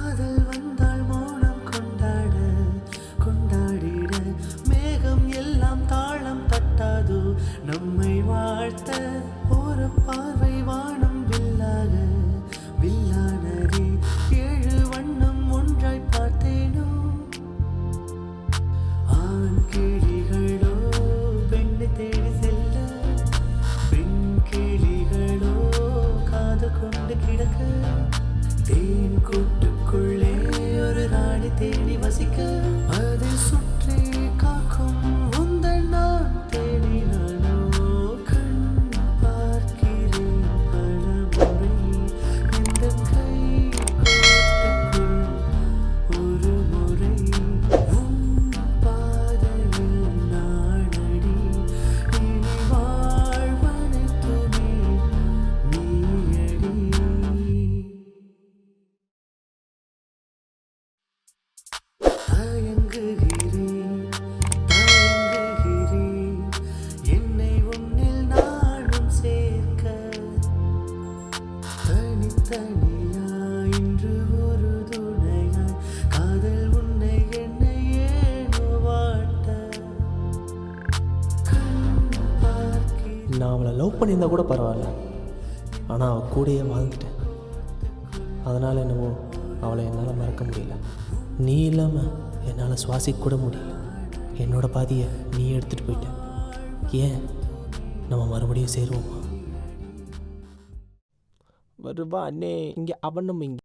காதல் வந்தால் மௌனம் கொண்டாட கொண்டாடிட மேகம் எல்லாம் தாளம் தட்டாதோ நம்மை வாழ்த்த ஒரு பார்வை வானம் வில்லாக வில்லானதே ஏழு வண்ணம் ஒன்றாய் பார்த்தேனோ ஆண் கிளிகளோ பெண்ணை தேடி செல்ல பெண் கிளிகளோ காதல் கொண்டு கிடக்க தேன் கூட்டுக்குள்ளே ஒரு ராணி தேடி வசிக்க அதை சுற்றி காக்கும் உந்தன் நான் தேடினானோ கண் பார்க்கிறேன் பல முறை இந்த கை கோட்டுக்குள் ஒரு முறை உன் பாதையில் நாடடி இனி வாழ்வனைத்துமே நீயடி. தயங்குகிறேன் தயங்குகிறேன் என்னை உன்னில் நானும் சேர்க்க தனித்தனியாய் இன்று ஒரு துணையாய் காதல் உன்னை என்னை ஏனோ வாட்ட கண் பார்க்கிறேன். நான் அவளை லவ் பண்ணியிருந்தா கூட பரவாயில்ல, ஆனால் அவள் கூடயே வாழ்ந்துட்டேன். அதனால் என்னவோ அவளை என்னால் மறக்க முடியல. நீ இல்லாமல் என்னால் சுவாசிக்க கூட முடியல. என்னோட பாதியை நீ எடுத்துகிட்டு போயிட்ட. ஏன் நம்ம மறுபடியும் சேருவோமா? வருவா அண்ணே, இங்கே அவனும் இங்கே